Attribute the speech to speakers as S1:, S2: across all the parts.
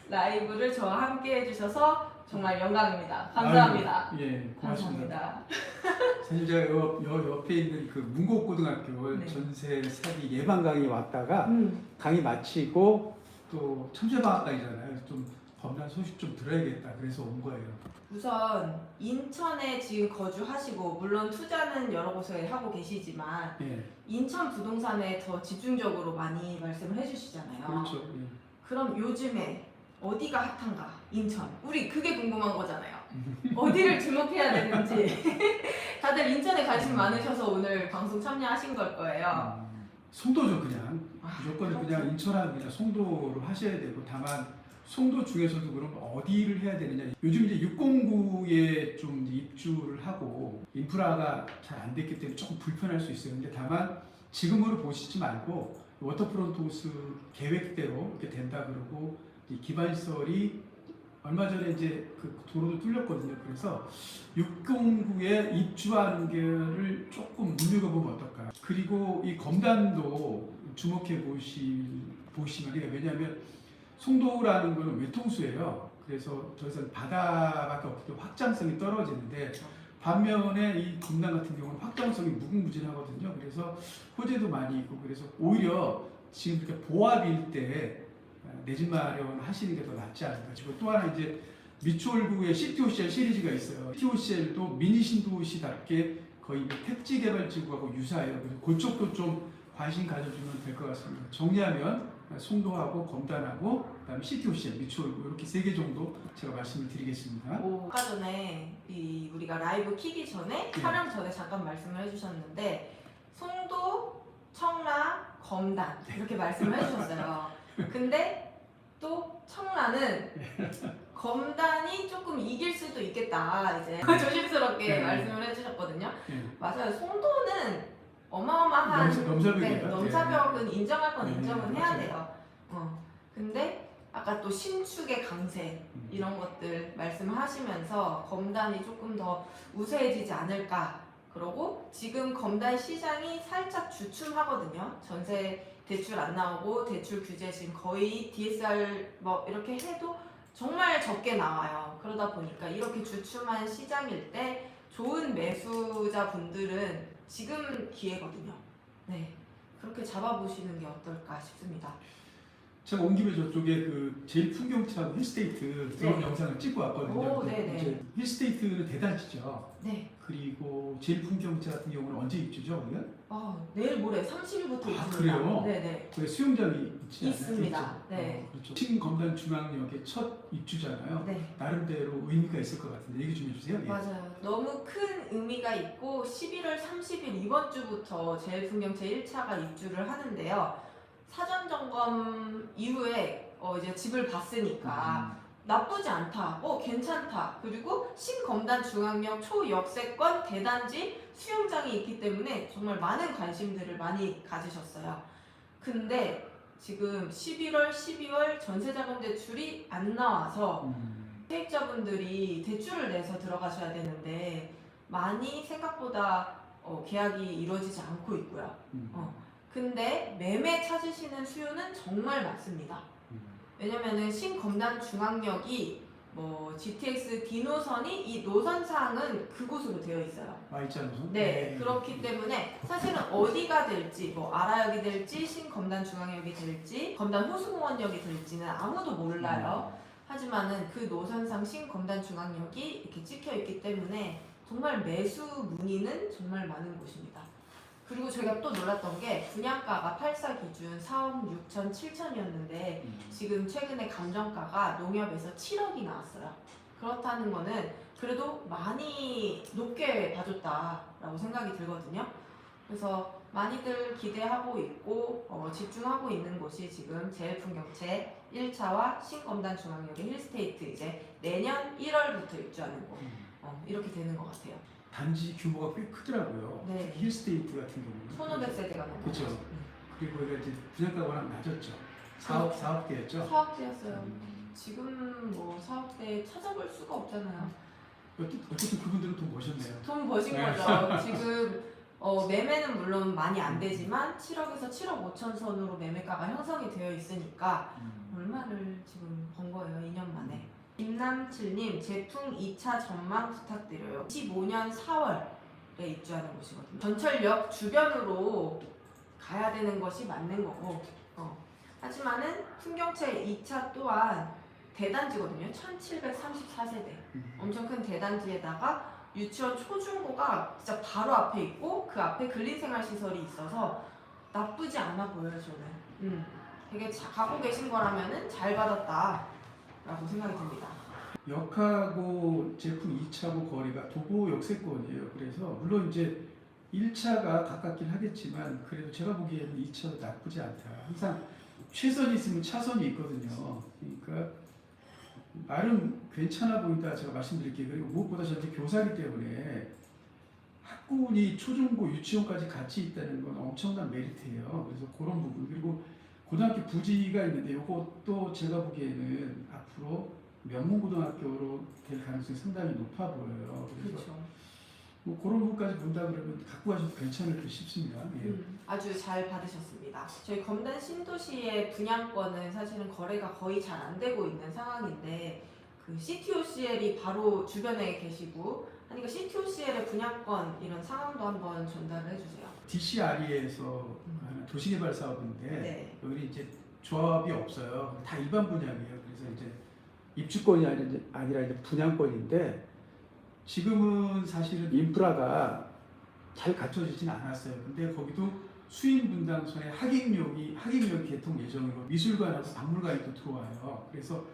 S1: 라이브를 저와 함께 해주셔서 정말 영광입니다. 감사합니다.
S2: 아유, 예, 고맙습니다.
S1: 감사합니다.
S2: 사실 제가 요 옆에 있는 그 문곡고등학교
S1: 네.
S2: 전세 사기 예방 강의 왔다가 강의 마치고 또 천재방학당이잖아요. 그래서 좀 범람 소식 좀 들어야겠다. 그래서 온 거예요.
S1: 우선 인천에 지금 거주하시고 물론 투자는 여러 곳에 하고 계시지만
S2: 예,
S1: 인천 부동산에 더 집중적으로 많이 말씀을 해주시잖아요.
S2: 그렇죠. 예.
S1: 그럼 요즘에 어디가 핫한가? 인천. 우리 그게 궁금한 거잖아요. 어디를 주목해야 되는지. 다들 인천에 관심 많으셔서 오늘 방송 참여하신 걸 거예요.
S2: 송도죠 그냥.
S1: 아,
S2: 무조건
S1: 그렇죠.
S2: 그냥 인천하면 그냥 송도로 하셔야 되고 다만 송도 중에서도 그럼 어디를 해야 되느냐. 요즘 이제 609에 좀 이제 입주를 하고 인프라가 잘 안 됐기 때문에 조금 불편할 수 있어요. 근데 다만 지금으로 보시지 말고 워터프론트 호수 계획대로 이렇게 된다 그러고 이 기반시설이 얼마 전에 이제 그 도로도 뚫렸거든요. 그래서 609에 입주하는 게를 조금 눈여겨보면 어떨까. 그리고 이 검단도 주목해 보시면 왜냐하면 송도라는 거는 외통수예요. 그래서 더 이상 바다밖에 없기 때문에 확장성이 떨어지는데 반면에 이 검단 같은 경우는 확장성이 무궁무진하거든요. 그래서 호재도 많이 있고 그래서 오히려 지금 이렇게 보합일 때 내 집 마련 하시는 게 더 낫지 않을까. 그리고 또 하나 이제 미추홀구의 시티오시엘 시리즈가 있어요. 시티오시엘도 미니 신도시답게 거의 택지 개발지구하고 유사해요. 그래서 그쪽도 좀 관심 가져주면 될 것 같습니다. 정리하면 송도하고 검단하고 그다음에 시티오시엘, 미추홀구 이렇게 3개 정도 제가 말씀을 드리겠습니다.
S1: 아까 전에 우리가 라이브 키기 전에 촬영 전에 잠깐 말씀을 해주셨는데 송도, 청라, 검단 이렇게 말씀을 해주셨어요. 근데 또 청라는 검단이 조금 이길 수도 있겠다 이제 조심스럽게 말씀을 해주셨거든요. 맞아요. 송도는 어마어마한 넘사벽은 인정할 건 인정은 해야 돼요. 근데 아까 또 신축의 강세 이런 것들 말씀하시면서 검단이 조금 더 우세해지지 않을까. 그러고 지금 검단 시장이 살짝 주춤하거든요. 전세 대출 안 나오고 대출 규제 지금 거의 DSR 뭐 이렇게 해도 정말 적게 나와요. 그러다 보니까 이렇게 주춤한 시장일 때 좋은 매수자 분들은 지금 기회거든요. 네, 그렇게 잡아보시는 게 어떨까 싶습니다.
S2: 제가 온 김에 저쪽에 그 제일 풍경차하고 힐스테이트 그런 영상을 찍고 왔거든요.
S1: 오, 네네.
S2: 이제 힐스테이트는 대단지죠.
S1: 네.
S2: 그리고 제일 풍경차 같은 경우는 언제 입주죠, 우리가?
S1: 내일 모레 30일부터 있습니다.
S2: 그래요?
S1: 네네.
S2: 거기 수영장이 있지 않나요?
S1: 있습니다. 네.
S2: 그렇죠. 신검단 중앙역의 첫 입주잖아요.
S1: 네.
S2: 나름대로 의미가 있을 것 같은데 얘기 좀 해주세요. 예.
S1: 맞아요. 너무 큰 의미가 있고 11월 30일 이번 주부터 제일풍경채 1차가 입주를 하는데요. 사전 점검 이후에 이제 집을 봤으니까 나쁘지 않다, 괜찮다. 그리고 신검단 중앙역 초역세권 대단지 수영장이 있기 때문에 정말 많은 관심들을 많이 가지셨어요. 근데 지금 11월, 12월 전세자금 대출이 안 나와서 세입자분들이 대출을 내서 들어가셔야 되는데 많이 생각보다 계약이 이루어지지 않고 있고요. 근데 매매 찾으시는 수요는 정말 많습니다. 왜냐면은 신검단 중앙역이 뭐 GTX D 노선이 이 노선상은 그곳으로 되어 있어요.
S2: 있잖아요.
S1: 네, 그렇기 때문에 사실은 어디가 될지 뭐 아라역이 될지 신검단 중앙역이 될지 검단 호수공원역이 될지는 아무도 몰라요. 하지만은 그 노선상 신검단 중앙역이 이렇게 찍혀 있기 때문에 정말 매수 문의는 정말 많은 곳입니다. 그리고 저희가 또 놀랐던 게 분양가가 8사 기준 4억 6천 7천이었는데 지금 최근에 감정가가 농협에서 7억이 나왔어요. 그렇다는 거는 그래도 많이 높게 봐줬다라고 생각이 들거든요. 그래서 많이들 기대하고 있고 집중하고 있는 곳이 지금 제일풍경채 1차와 신검단 중앙역의 힐스테이트 이제 내년 1월부터 입주하는 곳 이렇게 되는 것 같아요.
S2: 단지 규모가 꽤 크더라고요.
S1: 네.
S2: 힐스테이트 같은 경우는
S1: 1500세대가 넘어요.
S2: 그렇죠. 그리고 이게 이제 분양가가 워낙 낮았죠. 4억대였죠.
S1: 4억대였어요. 지금 뭐 4억대 찾아볼 수가 없잖아요.
S2: 어쨌든 그분들은 돈 버셨네요.
S1: 돈 버신
S2: 네.
S1: 거죠. 지금 매매는 물론 많이 안 되지만 7억에서 7억 5천 선으로 매매가가 형성이 되어 있으니까 얼마를 지금 번 거예요. 2년 만에. 김남칠님 제품 2차 전망 부탁드려요. 25년 4월에 입주하는 곳이거든요. 전철역 주변으로 가야 되는 것이 맞는 거고 하지만은 풍경채 2차 또한 대단지거든요. 1734세대 엄청 큰 대단지에다가 유치원 초중고가 진짜 바로 앞에 있고 그 앞에 근린생활시설이 있어서 나쁘지 않아 보여요. 저는 되게 갖고 계신 거라면은 잘 받았다라고 생각이 듭니다.
S2: 역하고 제품 2차고 거리가 도보 역세권이에요. 그래서 물론 이제 1차가 가깝긴 하겠지만 그래도 제가 보기에는 2차도 나쁘지 않다. 항상 최선이 있으면 차선이 있거든요. 그러니까 나름 괜찮아 보인다 제가 말씀드릴게요. 그리고 무엇보다 저한테 교사이기 때문에 학군이 초중고 유치원까지 같이 있다는 건 엄청난 메리트예요. 그래서 그런 부분 그리고 고등학교 부지가 있는데 이것도 제가 보기에는 앞으로 명문고등학교로 될 가능성이 상당히 높아 보여요. 그래서
S1: 그렇죠.
S2: 뭐 그런 부분까지 본다 그러면 갖고 가셔도 괜찮을 듯 싶습니다. 예.
S1: 아주 잘 받으셨습니다. 저희 검단 신도시의 분양권은 사실은 거래가 거의 잘 안 되고 있는 상황인데 그 CTOCL이 바로 주변에 계시고 하니까 CTOCL의 분양권 이런 상황도 한번 전달을 해주세요.
S2: DCRE에서 하는 도시개발 사업인데
S1: 네.
S2: 여기 이제 조합이 없어요. 다 일반 분양이에요. 그래서 이제 입주권이 아니라 이제 분양권인데 지금은 사실은 인프라가 잘 갖춰지진 않았어요. 근데 거기도 수인 분당선에 하객역이 개통 예정이고 미술관하고 박물관이 또 들어와요. 그래서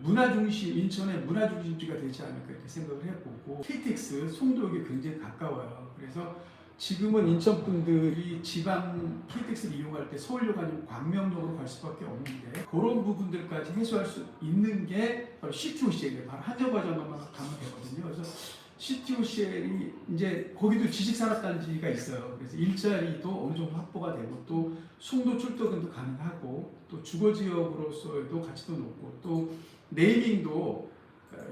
S2: 문화 중심 인천의 문화 중심지가 되지 않을까 이렇게 생각을 해보고 KTX 송도역이 굉장히 가까워요. 그래서 지금은 인천 분들이 지방 KTX를 이용할 때 서울역 아니면 광명역으로 갈 수밖에 없는데 그런 부분들까지 해소할 수 있는 게 바로 CTOCL이에요. 바로 한정과정만 가면 되거든요. 그래서 CTOCL이 이제 거기도 지식산업단지가 있어요. 그래서 일자리도 어느 정도 확보가 되고 또 송도 출퇴근도 가능하고 또 주거지역으로서도 가치도 높고 또 네이밍도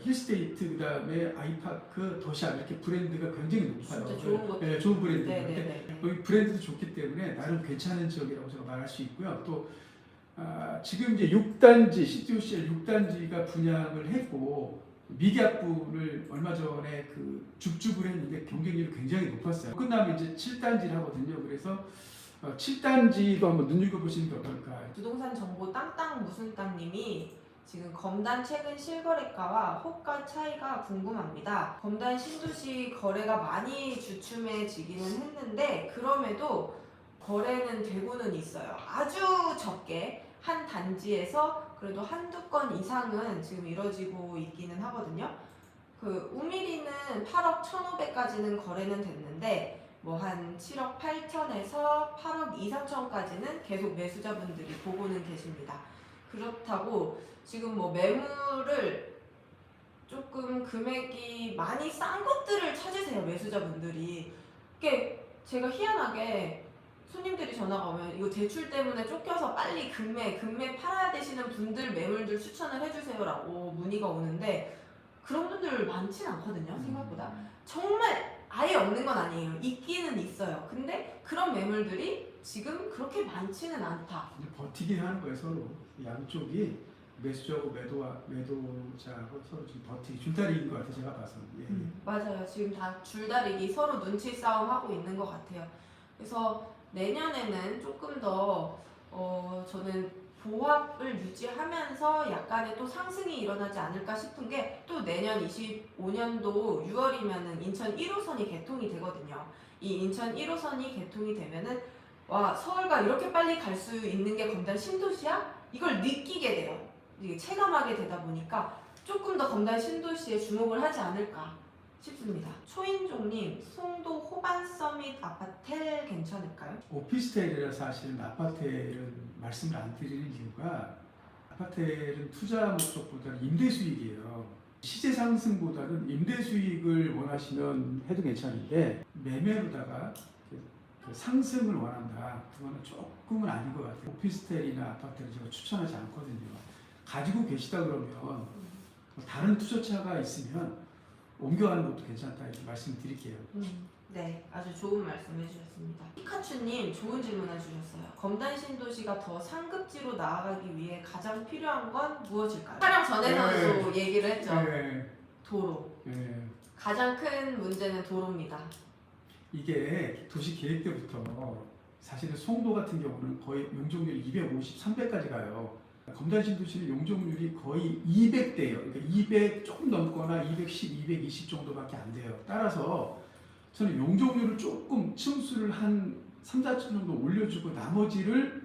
S2: 힐스테이트 그다음에 아이파크 더샵 이렇게 브랜드가 굉장히 높아요.
S1: 진짜 좋은 것.
S2: 네, 좋은 브랜드.
S1: 네네네.
S2: 여기 브랜드도 좋기 때문에 나름 괜찮은 지역이라고 제가 말할 수 있고요. 또 지금 이제 6단지 CTOCL 6단지가 분양을 했고 미계약분을 얼마 전에 그 줍줍을 했는데 경쟁률이 굉장히 높았어요. 끝나면 이제 7단지를 하거든요. 그래서 7단지도 한번 눈여겨보시는 게 어떨까.
S1: 부동산 정보 땅땅 무슨 땅님이 지금 검단 최근 실거래가와 호가 차이가 궁금합니다. 검단 신도시 거래가 많이 주춤해지기는 했는데 그럼에도 거래는 되고는 있어요. 아주 적게 한 단지에서 그래도 한두 건 이상은 지금 이뤄지고 있기는 하거든요. 그 우미리는 8억 1,500까지는 거래는 됐는데 뭐 한 7억 8천에서 8억 2, 3천까지는 계속 매수자분들이 보고는 계십니다. 그렇다고 지금 뭐 매물을 조금 금액이 많이 싼 것들을 찾으세요, 매수자분들이. 이게 제가 희한하게 손님들이 전화가 오면 이거 대출 때문에 쫓겨서 빨리 금매 팔아야 되시는 분들 매물들 추천을 해주세요라고 문의가 오는데 그런 분들 많지는 않거든요, 생각보다. 정말 아예 없는 건 아니에요. 있기는 있어요. 근데 그런 매물들이 지금 그렇게 많지는 않다.
S2: 이제 버티기 하는 거예요, 서로. 양쪽이 매수자하고 매도자하고 서로 지금 버티기 줄다리기인 것 같아요, 제가 봐서. 예.
S1: 맞아요. 지금 다 줄다리기 서로 눈치 싸움 하고 있는 것 같아요. 그래서 내년에는 조금 더 저는 보합을 유지하면서 약간의 또 상승이 일어나지 않을까 싶은 게 또 내년 25년도 6월이면은 인천 1호선이 개통이 되거든요. 이 인천 1호선이 개통이 되면은 와, 서울과 이렇게 빨리 갈 수 있는 게 검단 신도시야? 이걸 느끼게 돼요. 이게 체감하게 되다 보니까 조금 더 검단 신도시에 주목을 하지 않을까 싶습니다. 초인종님, 송도 호반 서밋 아파텔 괜찮을까요?
S2: 오피스텔이라 사실은 아파텔은 말씀을 안 드리는 이유가 아파텔은 투자 목적보다는 임대 수익이에요. 시세 상승보다는 임대 수익을 원하시면 해도 괜찮은데 매매로다가 그 상승을 원한다. 그거는 조금은 아닌 것 같아요. 오피스텔이나 아파트를 제가 추천하지 않거든요. 가지고 계시다 그러면 다른 투자처가 있으면 옮겨가는 것도 괜찮다 이렇게 말씀드릴게요.
S1: 네, 아주 좋은 말씀 해주셨습니다. 피카츄님 좋은 질문 해주셨어요. 검단 신도시가 더 상급지로 나아가기 위해 가장 필요한 건 무엇일까요? 촬영 전에서도 얘기를 했죠.
S2: 네.
S1: 도로.
S2: 네.
S1: 가장 큰 문제는 도로입니다.
S2: 이게 도시 계획 때부터 사실은 송도 같은 경우는 거의 용적률이 250, 300까지 가요. 검단 신도시는 용적률이 거의 200대예요. 그러니까 200 조금 넘거나 210, 220 정도밖에 안 돼요. 따라서 저는 용적률을 조금 층수를 한 3, 4층 정도 올려주고 나머지를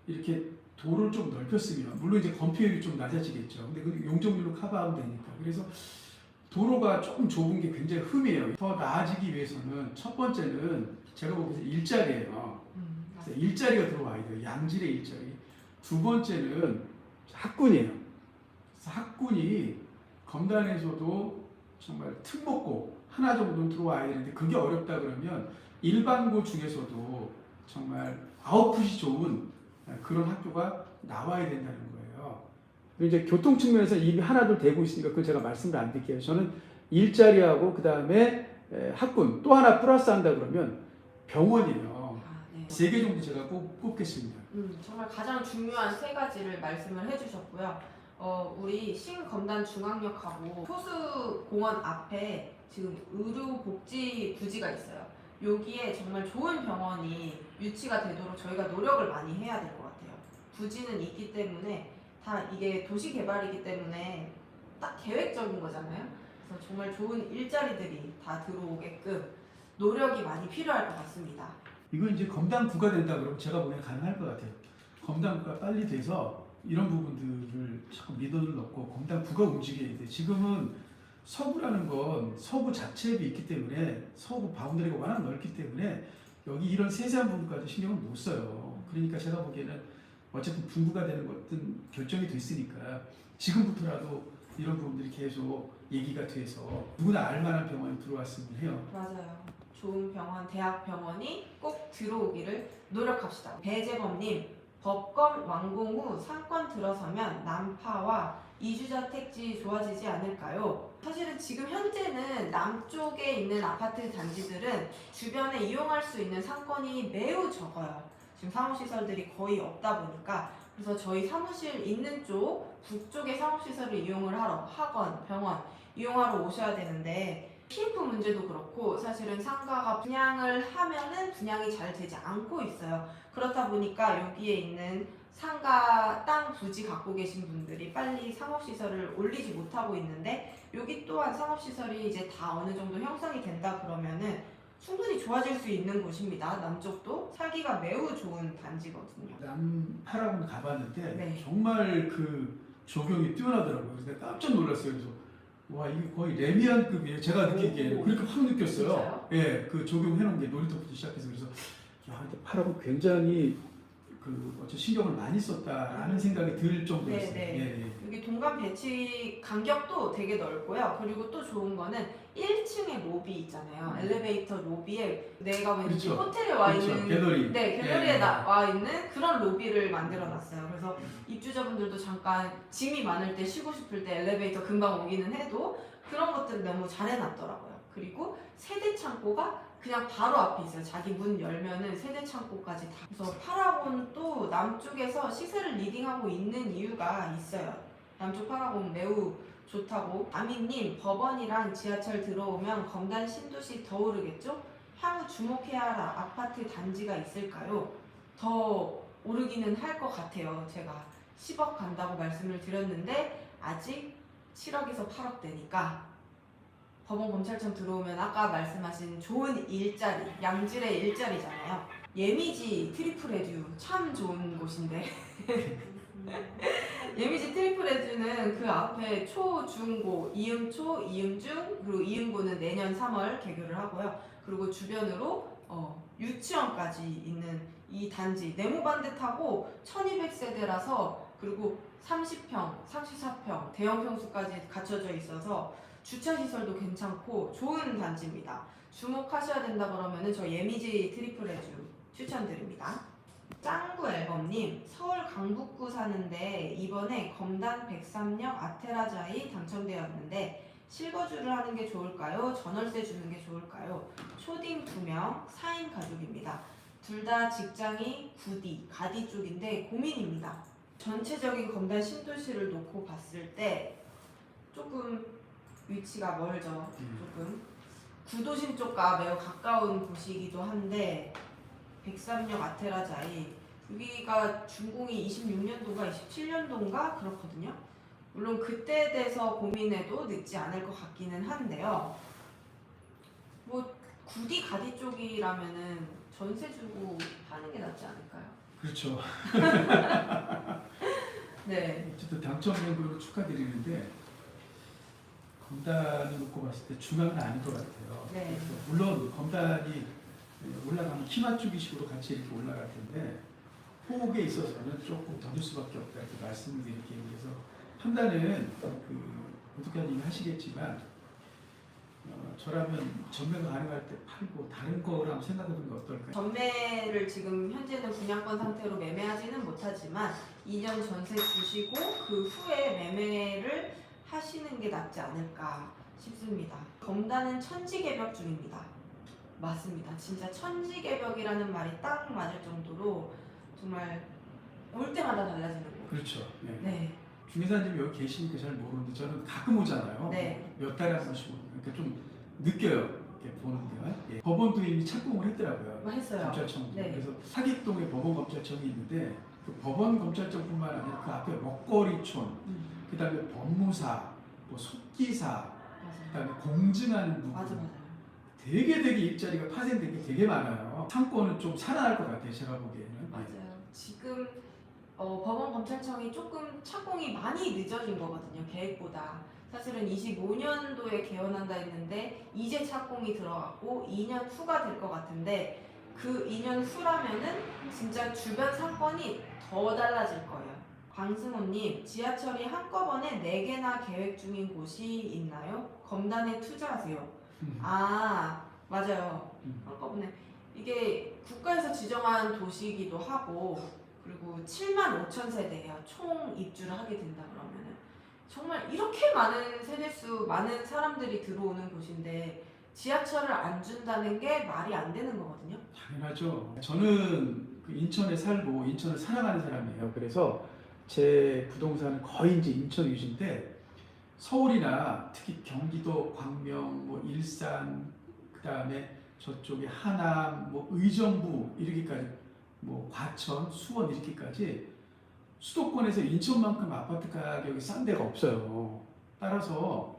S2: 이렇게 도를 좀 넓혔으면 물론 이제 건폐율이 좀 낮아지겠죠. 근데 그 용적률로 커버하면 되니까. 그래서 도로가 조금 좁은 게 굉장히 흠이에요. 더 나아지기 위해서는 첫 번째는 제가 보기에는 일자리예요. 그래서 일자리가 들어와야 돼요. 양질의 일자리. 두 번째는 학군이에요. 그래서 학군이 검단에서도 정말 특목고 하나 정도는 들어와야 되는데 그게 어렵다 그러면 일반고 중에서도 정말 아웃풋이 좋은 그런 학교가 나와야 된다는 거예요. 이제 교통 측면에서 이미 하나둘 되고 있으니까 그걸 제가 말씀을 안 드릴게요. 저는 일자리하고 그 다음에 학군 또 하나 플러스 한다 그러면 병원이에요.
S1: 네.
S2: 3개 정도 제가 꼽겠습니다.
S1: 정말 가장 중요한 3가지를 말씀을 해주셨고요. 우리 신검단 중앙역하고 호수공원 앞에 지금 의료복지 부지가 있어요. 여기에 정말 좋은 병원이 유치가 되도록 저희가 노력을 많이 해야 될 것 같아요. 부지는 있기 때문에 다 이게 도시개발이기 때문에 딱 계획적인 거잖아요. 그래서 정말 좋은 일자리들이 다 들어오게끔 노력이 많이 필요할 것 같습니다.
S2: 이거 이제 검단구가 된다 그러면 제가 보기엔 가능할 것 같아요. 검단구가 빨리 돼서 이런 부분들을 자꾸 민원을 넣고 검단구가 움직여야 돼. 지금은 서구라는 건 서구 자체도 있기 때문에 서구 바운더리가 워낙 넓기 때문에 여기 이런 세세한 부분까지 신경을 못 써요. 그러니까 제가 보기에는 어쨌든 분구가 되는 것은 결정이 됐으니까 지금부터라도 이런 부분들이 계속 얘기가 돼서 누구나 알만한 병원이 들어왔으면 해요.
S1: 맞아요. 좋은 병원, 대학병원이 꼭 들어오기를 노력합시다. 배재범님, 법검 완공 후 상권 들어서면 난파와 이주자 택지 좋아지지 않을까요? 사실은 지금 현재는 남쪽에 있는 아파트 단지들은 주변에 이용할 수 있는 상권이 매우 적어요. 지금 사무시설들이 거의 없다 보니까 그래서 저희 사무실 있는 쪽 북쪽의 사무시설을 이용을 하러 학원, 병원 이용하러 오셔야 되는데 PF 문제도 그렇고 사실은 상가가 분양을 하면은 분양이 잘 되지 않고 있어요. 그렇다 보니까 여기에 있는 상가 땅 부지 갖고 계신 분들이 빨리 상업시설을 올리지 못하고 있는데 여기 또한 상업시설이 이제 다 어느 정도 형성이 된다 그러면은 충분히 좋아질 수 있는 곳입니다. 남쪽도 살기가 매우 좋은 단지거든요.
S2: 남파라고 가봤는데
S1: 네.
S2: 정말 그 조경이 뛰어나더라고요. 그래서 내가 깜짝 놀랐어요. 그래서 와 이게 거의 레미안급이에요. 제가 느끼기에는 그렇게 확 느꼈어요.
S1: 진짜요?
S2: 예, 그 적용해놓은 게 놀이터부터 시작해서 그래서 야 근데 파라고 굉장히 그 어째 신경을 많이 썼다라는 생각이 들 정도였어요.
S1: 네.
S2: 예.
S1: 여기 동간 배치 간격도 되게 넓고요. 그리고 또 좋은 거는 1층에 로비 있잖아요. 엘리베이터 로비에 내가 왠지
S2: 그렇죠.
S1: 호텔에 와
S2: 그렇죠.
S1: 있는
S2: 갤러리.
S1: 네, 갤러리에
S2: 예.
S1: 나와 있는 그런 로비를 만들어 놨어요. 그래서 입주자분들도 잠깐 짐이 많을 때 쉬고 싶을 때 엘리베이터 금방 오기는 해도 그런 것들 너무 잘 해놨더라고요. 그리고 세대 창고가 그냥 바로 앞에 있어요. 자기 문 열면은 세대 창고까지 다. 그래서 파라곤 또 남쪽에서 시세를 리딩하고 있는 이유가 있어요. 남쪽 파라곤 매우 좋다고. 아미님, 법원이랑 지하철 들어오면 검단 신도시 더 오르겠죠? 향후 주목해야 할 아파트 단지가 있을까요? 더 오르기는 할 것 같아요. 제가 10억 간다고 말씀을 드렸는데 아직 7억에서 8억 되니까 법원 검찰청 들어오면 아까 말씀하신 좋은 일자리, 양질의 일자리잖아요. 예미지 트리플 에듀 참 좋은 곳인데 예미지 트리플 에듀는 그 앞에 초, 중, 고, 이음초, 이음중 그리고 이음고는 내년 3월 개교를 하고요. 그리고 주변으로 유치원까지 있는 이 단지 네모반듯하고 1200세대라서 그리고 30평, 34평 대형 평수까지 갖춰져 있어서 주차시설도 괜찮고 좋은 단지입니다. 주목하셔야 된다 그러면은 저 예미지 트리플 에듀 추천드립니다. 짱구 앨범님, 서울 강북구 사는데 이번에 검단 103역 아테라자이 당첨되었는데 실거주를 하는 게 좋을까요? 전월세 주는 게 좋을까요? 초딩 2명, 4인 가족입니다. 둘 다 직장이 가디 쪽인데 고민입니다. 전체적인 검단 신도시를 놓고 봤을 때 조금 위치가 멀죠. 조금 구도심 쪽과 매우 가까운 곳이기도 한데 103역 아테라자이 여기가 준공이 26년도인가 27년도인가 그렇거든요. 물론 그때에 대해서 고민해도 늦지 않을 것 같기는 한데요. 뭐 가디 쪽이라면은 전세 주고 하는 게 낫지 않을까요?
S2: 그렇죠.
S1: 네.
S2: 어쨌든 당첨된 거로 축하드리는데 검단을 놓고 봤을 때 중앙은 아닌 것 같아요.
S1: 네.
S2: 그래서 물론 검단이 올라가면 키 맞추기식으로 같이 이렇게 올라갈 텐데 호흡에 있어서는 조금 더 줄 수밖에 없다 이렇게 말씀을 드릴게요. 그래서 판단은 구독자님이 하시겠지만 저라면 전매가 가능할 때 팔고 다른 거랑 생각해보는 게 어떨까요?
S1: 전매를 지금 현재는 분양권 상태로 매매하지는 못하지만 2년 전세 주시고 그 후에 매매를 하시는 게 낫지 않을까 싶습니다. 검단은 천지개벽 중입니다. 맞습니다. 진짜 천지개벽이라는 말이 딱 맞을 정도로 정말 올 때마다 달라지는 거.
S2: 그렇죠. 네.
S1: 네.
S2: 중개사님이 여기 계시니까 잘 모르는데 저는 가끔 오잖아요.
S1: 네.
S2: 몇 달에 한 번씩 오고 그러니까 좀 느껴요. 이렇게 보는데요. 예. 법원도 이미 착공을 했더라고요.
S1: 했어요.
S2: 검찰청.
S1: 네.
S2: 그래서 사기동에 법원검찰청이 있는데 그 법원검찰청뿐만 아니라 그 앞에 먹거리촌, 그다음에 법무사, 뭐 속기사,
S1: 맞아요.
S2: 그다음에 공증하는 부분.
S1: 맞아요.
S2: 되게 일자리가 파생된 게 되게 많아요. 상권은 좀 살아날 것 같아요. 제가 보기에는.
S1: 맞아요. 지금 법원검찰청이 조금 착공이 많이 늦어진 거거든요. 계획보다. 사실은 25년도에 개원한다 했는데 이제 착공이 들어갔고 2년 후가 될 것 같은데 그 2년 후라면은 진짜 주변 상권이 더 달라질 거예요. 광승호님, 지하철이 한꺼번에 4개나 계획 중인 곳이 있나요? 검단에 투자하세요. 아, 맞아요. 한꺼번에. 이게 국가에서 지정한 도시이기도 하고 그리고 7만 5천 세대예요. 총 입주를 하게 된다 그러면은 정말 이렇게 많은 세대수, 많은 사람들이 들어오는 곳인데 지하철을 안 준다는 게 말이 안 되는 거거든요.
S2: 당연하죠. 저는 그 인천에 살고 인천을 사랑하는 사람이에요. 그래서 제 부동산은 거의 이제 인천 위주인데 서울이나 특히 경기도, 광명, 뭐 일산, 그다음에 저쪽에 하남, 뭐 의정부 이렇게까지, 뭐 과천, 수원 이렇게까지 수도권에서 인천만큼 아파트 가격이 싼 데가 없어요. 따라서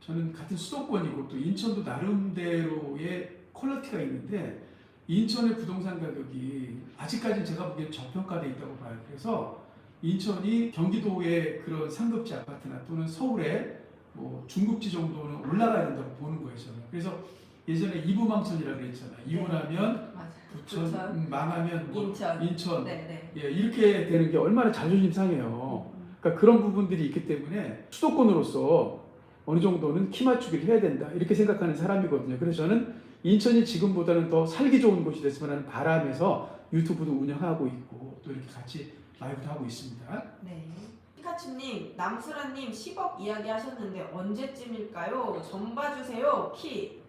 S2: 저는 같은 수도권이고 또 인천도 나름대로의 퀄리티가 있는데 인천의 부동산 가격이 아직까지는 제가 보기엔 저평가되어 있다고 봐요. 그래서 인천이 경기도의 그런 상급지 아파트나 또는 서울의 뭐 중급지 정도는 올라가야 된다고 보는 거예요. 저는. 그래서 예전에 이부망천이라고 그랬잖아요. 이혼하면
S1: 맞아요.
S2: 부천, 망하면 뭐 인천.
S1: 네.
S2: 예, 이렇게 되는 게 얼마나 자존심 상해요. 그러니까 그런 부분들이 있기 때문에 수도권으로서 어느 정도는 키 맞추기를 해야 된다 이렇게 생각하는 사람이거든요. 그래서 저는 인천이 지금보다는 더 살기 좋은 곳이 됐으면 하는 바람에서 유튜브도 운영하고 있고 또 이렇게 같이 라이브도 하고 있습니다.
S1: 네. 피카츄님, 남수라님 10억 이야기 하셨는데 언제쯤일까요? 점 봐주세요. 키.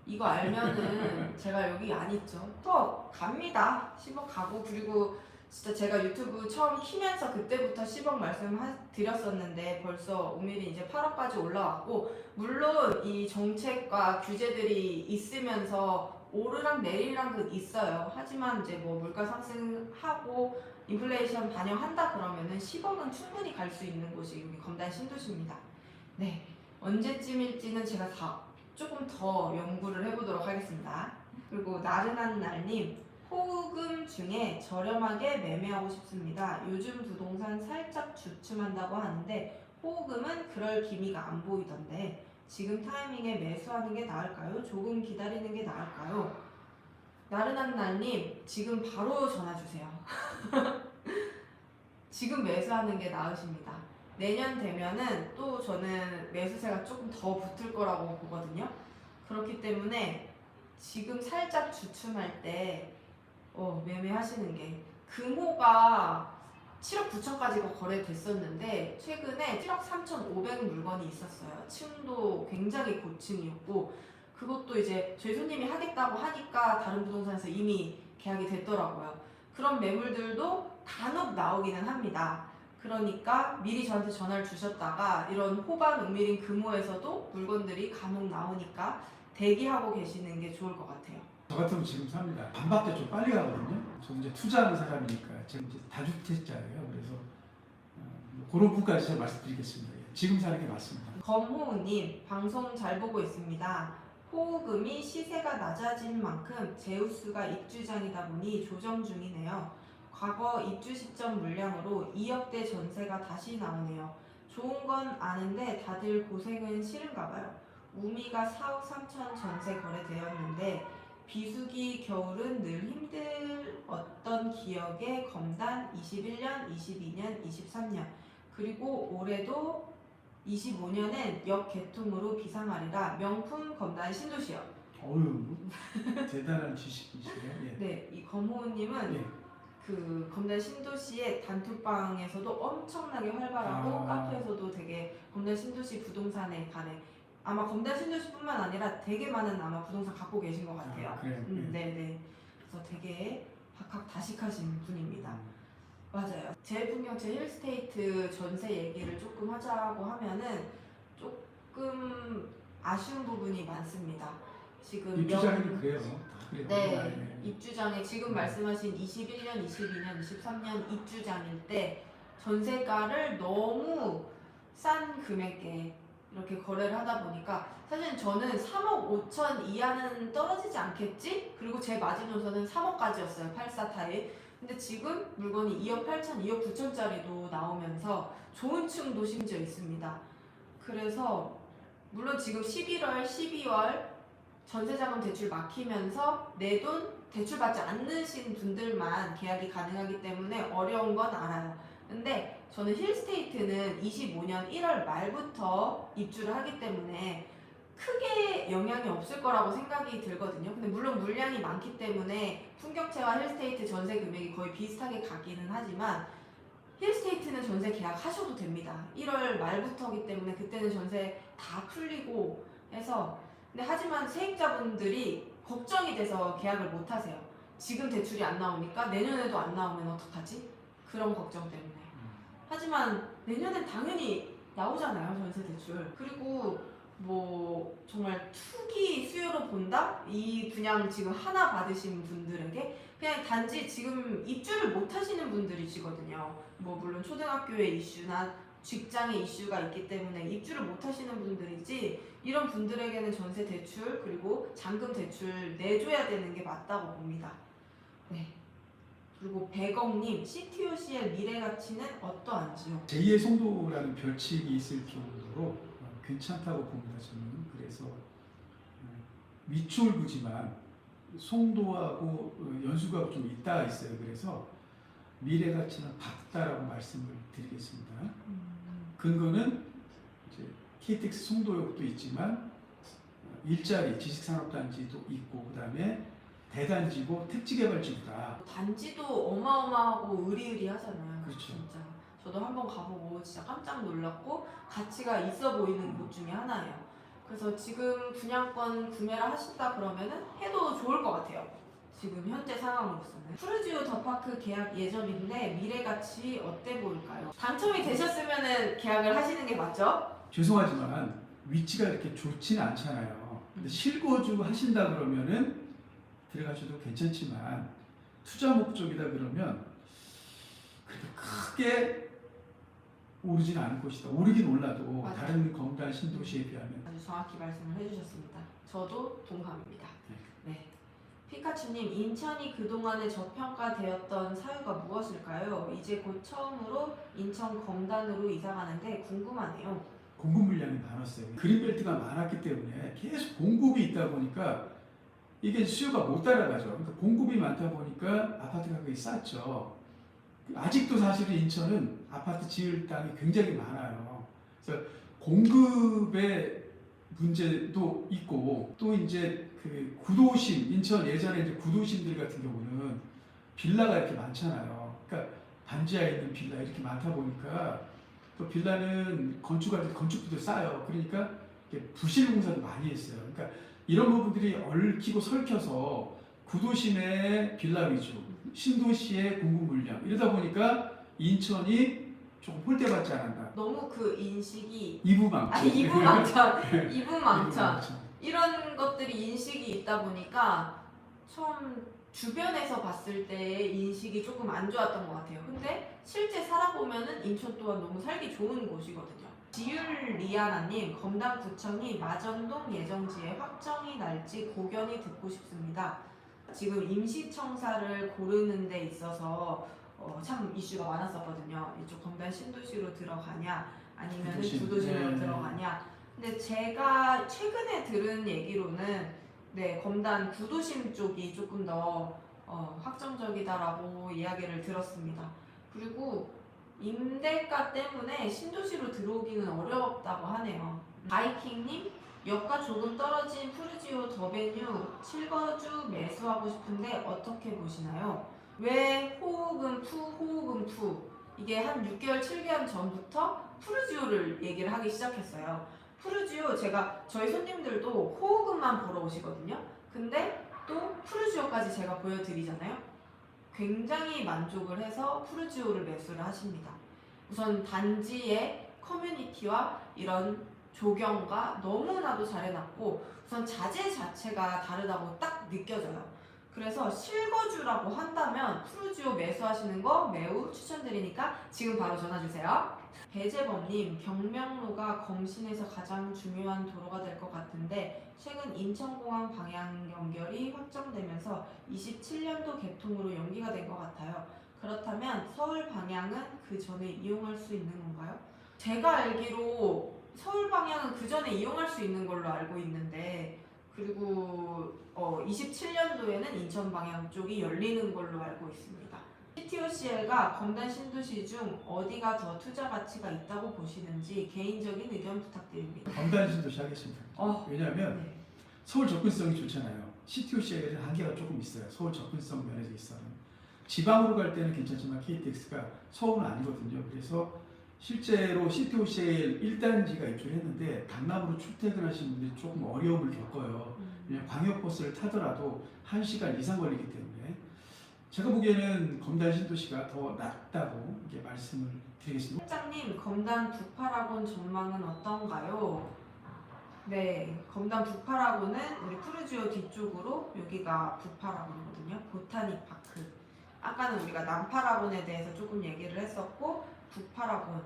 S1: 이거 알면은 제가 여기 안 있죠. 10억 갑니다. 10억 가고 그리고 진짜 제가 유튜브 처음 키면서 그때부터 10억 말씀드렸었는데 벌써 오밀이 이제 8억까지 올라왔고 물론 이 정책과 규제들이 있으면서 오르락 내리락 있어요. 하지만 이제 뭐 물가 상승하고 인플레이션 반영한다 그러면은 10억은 충분히 갈 수 있는 곳이 여기 검단 신도시입니다. 네, 언제쯤일지는 제가 조금 더 연구를 해보도록 하겠습니다. 그리고 나른한 날님, 호금 중에 저렴하게 매매하고 싶습니다. 요즘 부동산 살짝 주춤한다고 하는데 호금은 그럴 기미가 안 보이던데 지금 타이밍에 매수하는 게 나을까요? 조금 기다리는 게 나을까요? 나른한 날님, 지금 바로 전화 주세요. 지금 매수하는 게 나으십니다. 내년 되면은 또 저는 매수세가 조금 더 붙을 거라고 보거든요. 그렇기 때문에 지금 살짝 주춤할 때 매매하시는 게 금호가 7억 9천까지가 거래됐었는데 최근에 7억 3,500 물건이 있었어요. 층도 굉장히 고층이었고 그것도 이제 저희 손님이 하겠다고 하니까 다른 부동산에서 이미 계약이 됐더라고요. 그런 매물들도 간혹 나오기는 합니다. 그러니까 미리 저한테 전화를 주셨다가 이런 호반, 은밀인 금호에서도 물건들이 간혹 나오니까 대기하고 계시는 게 좋을 것 같아요.
S2: 저 같으면 지금 삽니다. 반밖에 좀 빨리 가거든요. 저는 이제 투자하는 사람이니까 지금 이제 다주택자예요. 그래서 그런 부분까지 제가 말씀드리겠습니다. 예, 지금 사는 게 맞습니다.
S1: 검호우님 방송 잘 보고 있습니다. 호우금이 시세가 낮아진 만큼 제우스가 입주장이다 보니 조정 중이네요. 과거 입주 시점 물량으로 2억대 전세가 다시 나오네요. 좋은 건 아는데 다들 고생은 싫은가 봐요. 우미가 4억 3천 전세 거래되었는데 비수기 겨울은 늘 힘들었던 기억에 검단 21년, 22년, 23년 그리고 올해도 25년엔 역개통으로 비상하리라. 명품 검단 신도시요.
S2: 어유 대단한 지식이시네요. 예.
S1: 네, 이 검호우님은
S2: 예.
S1: 그 검단 신도시의 단톡방에서도 엄청나게 활발하고 카페에서도 되게 검단 신도시 부동산에 관해 아마 검단 신도시뿐만 아니라 되게 많은 아마 부동산 갖고 계신 것 같아요.
S2: 그래요. 예.
S1: 네네. 그래서 되게 박학다식하신 분입니다. 맞아요. 재풍경채 힐스테이트 전세 얘기를 조금 하자고 하면은 조금 아쉬운 부분이 많습니다. 지금
S2: 입주자는 그래요. 다 그래요.
S1: 네, 입주장에 지금 말씀하신 21년, 22년, 23년 입주장일 때 전세가를 너무 싼 금액에 이렇게 거래를 하다 보니까 사실 저는 3억 5천 이하는 떨어지지 않겠지? 그리고 제 마지노선은 3억까지였어요. 84 타일. 근데 지금 물건이 2억 8천, 2억 9천짜리도 나오면서 좋은 층도 심지어 있습니다. 그래서 물론 지금 11월, 12월 전세자금 대출 막히면서 내 돈 대출 받지 않으신 분들만 계약이 가능하기 때문에 어려운 건 알아요. 근데 저는 힐스테이트는 25년 1월 말부터 입주를 하기 때문에 크게 영향이 없을 거라고 생각이 들거든요. 근데 물론 물량이 많기 때문에 풍경채와 힐스테이트 전세 금액이 거의 비슷하게 가기는 하지만 힐스테이트는 전세 계약하셔도 됩니다. 1월 말부터이기 때문에 그때는 전세 다 풀리고 해서 근데 하지만 세입자분들이 걱정이 돼서 계약을 못 하세요. 지금 대출이 안 나오니까 내년에도 안 나오면 어떡하지? 그런 걱정 때문에. 하지만 내년엔 당연히 나오잖아요, 전세 대출. 그리고 뭐 정말 투기 수요로 본다? 이 분양 지금 하나 받으신 분들에게 그냥 단지 지금 입주를 못 하시는 분들이시거든요. 뭐 물론 초등학교의 이슈나 직장의 이슈가 있기 때문에 입주를 못 하시는 분들이지 이런 분들에게는 전세 대출 그리고 잔금 대출 내줘야 되는 게 맞다고 봅니다. 네. 그리고 백억님 CTOC의 미래 가치는 어떠한지요?
S2: 제2의 송도라는 별칭이 있을 정도로 괜찮다고 봅니다. 저는 그래서 위초울부지만 송도하고 연수가 좀 있다 있어요. 그래서 미래 가치는 밝다라고 말씀을 드리겠습니다. 근거는 이제 KTX 송도역도 있지만 일자리 지식산업단지도 있고 그다음에 대단지고 택지개발지구다.
S1: 단지도 어마어마하고 의리의리하잖아요.
S2: 그렇죠.
S1: 진짜. 저도 한번 가보고 진짜 깜짝 놀랐고 가치가 있어 보이는 곳 중에 하나예요. 그래서 지금 분양권 구매를 하신다 그러면은 해도 좋을 것 같아요. 지금 현재 상황으로서는. 푸르지오 더파크 계약 예정인데 미래 가치 어때 보일까요? 당첨이 되셨으면은 계약을 하시는 게 맞죠?
S2: 죄송하지만 위치가 이렇게 좋지는 않잖아요. 근데 실거주 하신다 그러면은 들어가셔도 괜찮지만 투자 목적이다 그러면 그렇게 크게 오르지는 않을 것이다. 오르긴 올라도
S1: 맞아요.
S2: 다른 검단 신도시에 비하면.
S1: 아주 정확히 말씀을 해주셨습니다. 저도 동감입니다. 네. 피카츄님, 인천이 그동안에 저평가되었던 사유가 무엇일까요? 이제 곧 처음으로 인천 검단으로 이사가는데 궁금하네요.
S2: 공급 물량이 많았어요. 그린벨트가 많았기 때문에 계속 공급이 있다 보니까 이게 수요가 못 따라가죠. 그러니까 공급이 많다 보니까 아파트 가격이 쌌죠. 아직도 사실은 인천은 아파트 지을 땅이 굉장히 많아요. 그래서 공급의 문제도 있고 또 이제 그 구도심 인천 예전에 이제 구도심들 같은 경우는 빌라가 이렇게 많잖아요. 그러니까 반지하에 있는 빌라 이렇게 많다 보니까 또 빌라는 건축비도 싸요. 그러니까 이렇게 부실 공사도 많이 했어요. 그러니까 이런 부분들이 얽히고 설켜서 구도심의 빌라 위주, 신도시의 공급 물량 이러다 보니까 인천이 조금 홀대받지 않았나.
S1: 너무 그 인식이
S2: 이부망천.
S1: 이부망천 이부망천
S2: 이부망천.
S1: 이런 것들이 인식이 있다 보니까 처음 주변에서 봤을 때 인식이 조금 안 좋았던 것 같아요. 근데 실제 살아보면은 인천 또한 너무 살기 좋은 곳이거든요. 지율리아나님, 검단구청이 마전동 예정지에 확정이 날지 고견이 듣고 싶습니다. 지금 임시청사를 고르는 데 있어서 참 이슈가 많았었거든요. 이쪽 검단 신도시로 들어가냐 아니면 구도심으로
S2: 네.
S1: 들어가냐. 근데 제가 최근에 들은 얘기로는 네, 검단 구도심 쪽이 조금 더 확정적이다라고 이야기를 들었습니다. 그리고 임대가 때문에 신도시로 들어오기는 어렵다고 하네요. 바이킹님, 역가 조금 떨어진 푸르지오 더베뉴 실거주 매수하고 싶은데 어떻게 보시나요? 왜 호흡은 푸 이게 한 6개월 7개월 전부터 푸르지오를 얘기를 하기 시작했어요. 푸르지오 제가 저희 손님들도 호흡은만 보러 오시거든요. 근데 또 푸르지오까지 제가 보여드리잖아요. 굉장히 만족을 해서 푸르지오를 매수를 하십니다. 우선 단지의 커뮤니티와 이런 조경과 너무나도 잘 해놨고 우선 자재 자체가 다르다고 딱 느껴져요. 그래서 실거주라고 한다면 푸르지오 매수하시는 거 매우 추천드리니까 지금 바로 전화주세요. 배재범님, 경명로가 검신에서 가장 중요한 도로가 될 것 같은데 최근 인천공항 방향 연결이 확정되면서 27년도 개통으로 연기가 된 것 같아요. 그렇다면 서울 방향은 그 전에 이용할 수 있는 건가요? 제가 알기로 서울 방향은 그 전에 이용할 수 있는 걸로 알고 있는데 그리고 27년도에는 인천 방향 쪽이 열리는 걸로 알고 있습니다. CTOCL가 검단 신도시 중 어디가 더 투자 가치가 있다고 보시는지 개인적인 의견 부탁드립니다.
S2: 검단 신도시 하겠습니다. 왜냐하면
S1: 네.
S2: 서울 접근성이 좋잖아요. CTOC에 한계가 조금 있어요. 서울 접근성 면에서 있어요. 지방으로 갈 때는 괜찮지만 KTX가 서울은 아니거든요. 그래서 실제로 CTOC에 1단지가 입주를 했는데 강남으로 출퇴근하시는 분들이 조금 어려움을 겪어요. 그냥 광역버스를 타더라도 1시간 이상 걸리기 때문에 제가 보기에는 검단 신도시가 더 낫다고 이렇게 말씀을 드리겠습니다.
S1: 실장님, 검단 북파라곤 전망은 어떤가요? 네, 검단 북파라곤은 우리 푸르지오 뒤쪽으로 여기가 북파라곤이거든요. 보타닉 파크. 아까는 우리가 남파라곤에 대해서 조금 얘기를 했었고 북파라곤.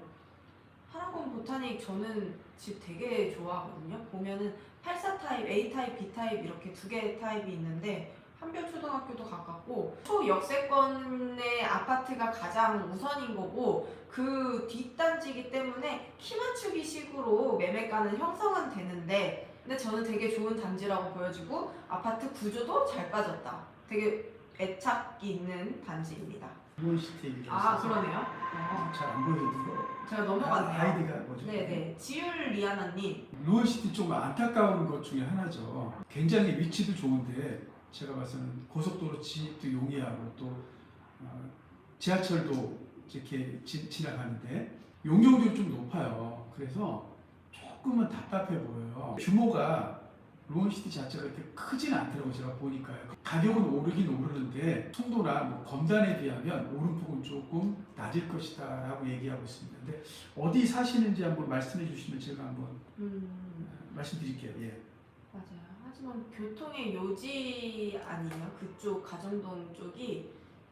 S1: 파라곤 보타닉 저는 집 되게 좋아하거든요. 보면은 84 타입, A 타입, B 타입 이렇게 두 개의 타입이 있는데 한별초등학교도 가깝고 초역세권의 아파트가 가장 우선인 거고 그 뒷단지이기 때문에 키 맞추기 식으로 매매가는 형성은 되는데 근데 저는 되게 좋은 단지라고 보여지고 아파트 구조도 잘 빠졌다. 되게 애착이 있는 단지입니다.
S2: 루온시티 얘기했어요.
S1: 그러네요.
S2: 잘안 보여도
S1: 제가 넘어갔네요.
S2: 아이디가 뭐죠?
S1: 네네. 지율리아나님.
S2: 루온시티 좀 안타까운 것 중에 하나죠. 굉장히 위치도 좋은데 제가 봐서는 고속도로 진입도 용이하고 또 지하철도 이렇게 지나가는데 용적률이 좀 높아요. 그래서 조금은 답답해 보여요. 규모가 루온시티 자체가 이렇게 크진 않더라고요. 제가 보니까요. 가격은 오르긴 오르는데 송도나 뭐 검단에 비하면 오름폭은 조금 낮을 것이다 라고 얘기하고 있습니다. 근데 어디 사시는지 한번 말씀해 주시면 제가 한번 말씀드릴게요. 예.
S1: 맞아요. 하지만 교통의 요지 아니에요? 그쪽 가정동 쪽이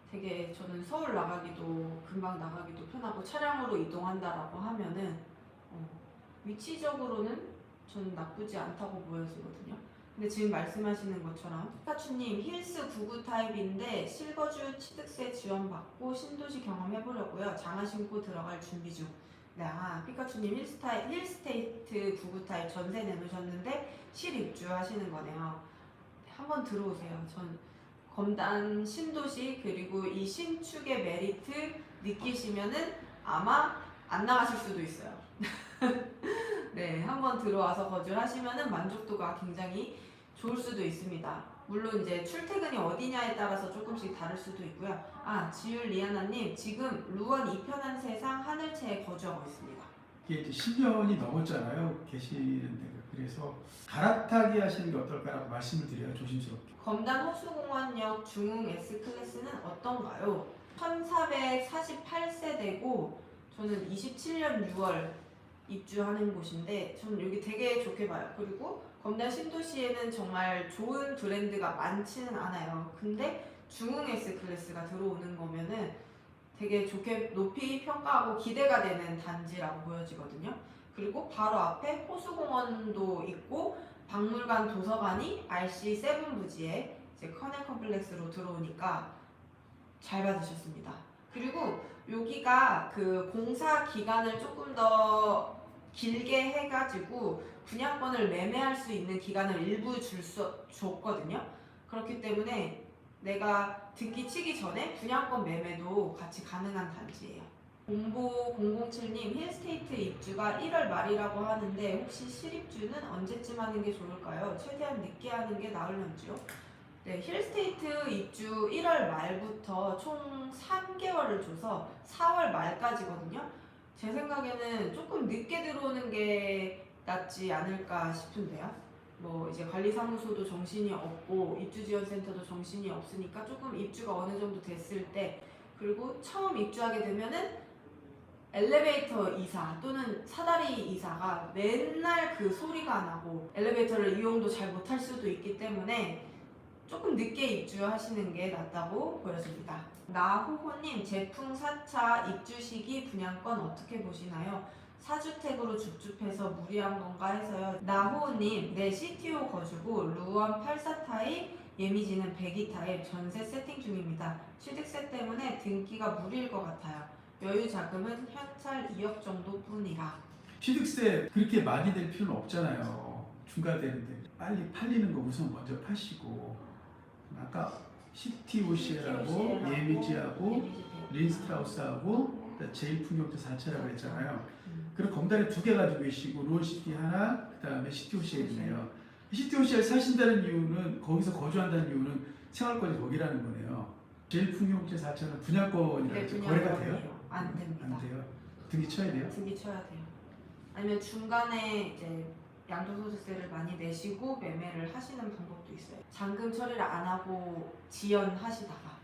S1: 되게 저는 서울 나가기도 금방 나가기도 편하고 차량으로 이동한다라고 하면은 위치적으로는 저는 나쁘지 않다고 보여지거든요. 근데 지금 말씀하시는 것처럼 피카츄님 힐스 99 타입인데 실거주 취득세 지원받고 신도시 경험해보려고요. 장화 신고 들어갈 준비 중. 네, 피카츄님 힐스테이트 99 타입 전세 내놓으셨는데 실입주 하시는 거네요. 한번 들어오세요. 전 검단 신도시 그리고 이 신축의 메리트 느끼시면은 아마 안 나가실 수도 있어요. 네, 한번 들어와서 거주하시면은 만족도가 굉장히 좋을 수도 있습니다. 물론 이제 출퇴근이 어디냐에 따라서 조금씩 다를 수도 있고요. 지율 리아나님 지금 루원 이편한 세상 하늘채에 거주하고 있습니다.
S2: 이게 이제 10년이 넘었잖아요. 계시는 데가. 그래서 갈아타기 하시는 게 어떨까라고 말씀을 드려요. 조심스럽게.
S1: 검단 호수공원역 중흥 S클래스는 어떤가요? 1448세대고 저는 27년 6월 입주하는 곳인데 저는 여기 되게 좋게 봐요. 그리고 검단 신도시에는 정말 좋은 브랜드가 많지는 않아요. 근데 중흥 S클래스가 들어오는 거면은 되게 좋게 높이 평가하고 기대가 되는 단지라고 보여지거든요. 그리고 바로 앞에 호수공원도 있고 박물관 도서관이 RC7 부지에 이제 커넬 컴플렉스로 들어오니까 잘 받으셨습니다. 그리고 여기가 그 공사 기간을 조금 더 길게 해가지고 분양권을 매매할 수 있는 기간을 일부 줬거든요. 그렇기 때문에 내가 등기 치기 전에 분양권 매매도 같이 가능한 단지예요. 공보 007님 힐스테이트 입주가 1월 말이라고 하는데 혹시 실입주는 언제쯤 하는 게 좋을까요? 최대한 늦게 하는 게 나을런지요? 네, 힐스테이트 입주 1월 말부터 총 3개월을 줘서 4월 말까지거든요. 제 생각에는 조금 늦게 들어오는 게 낫지 않을까 싶은데요. 뭐 이제 관리사무소도 정신이 없고 입주지원센터도 정신이 없으니까 조금 입주가 어느 정도 됐을 때 그리고 처음 입주하게 되면은 엘리베이터 이사 또는 사다리 이사가 맨날 그 소리가 나고 엘리베이터를 이용도 잘 못할 수도 있기 때문에 조금 늦게 입주하시는 게 낫다고 보여집니다. 나호호님 제품 4차 입주 시기 분양권 어떻게 보시나요? 4주택으로 줍줍해서 무리한 건가 해서요. 나호호님 내 CTO 거주고 루원 84 타입 예미지는 102 타입 전세 세팅 중입니다. 취득세 때문에 등기가 무리일 것 같아요. 여유 자금은 현찰 2억 정도뿐이라.
S2: 취득세 그렇게 많이 될 필요는 없잖아요. 중과되는데 빨리 팔리는 거 우선 먼저 파시고 아까 CTOCL하고 예미지하고 린스트라우스하고 제일풍경채 4차라고 했잖아요. 그리고 검단에 2개 가지고 계시고 루원시티 하나 그다음에 CTOCL이네요. CTOCL 사신다는 이유는 거기서 거주한다는 이유는 생활권이 거기라는 거네요. 제일풍경채 4차는 분양권이라고 거래가 돼요?
S1: 안 됩니다.
S2: 안 돼요. 등기 쳐야 돼요?
S1: 등기 쳐야 돼요. 아니면 중간에 이제 양도소득세를 많이 내시고 매매를 하시는 방법도 있어요. 잔금 처리를 안 하고 지연하시다가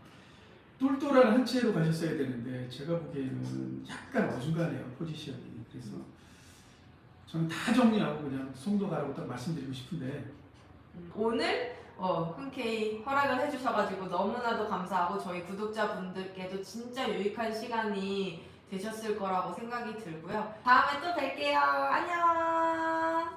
S2: 똘똘한 한 채로 가셨어야 되는데 제가 보기에는 약간 어중간해요 포지션이. 그래서 저는 다 정리하고 그냥 송도 가라고 딱 말씀드리고 싶은데
S1: 오늘 흔쾌히 허락을 해주셔가지고 너무나도 감사하고 저희 구독자분들께도 진짜 유익한 시간이 되셨을 거라고 생각이 들고요. 다음에 또 뵐게요. 안녕.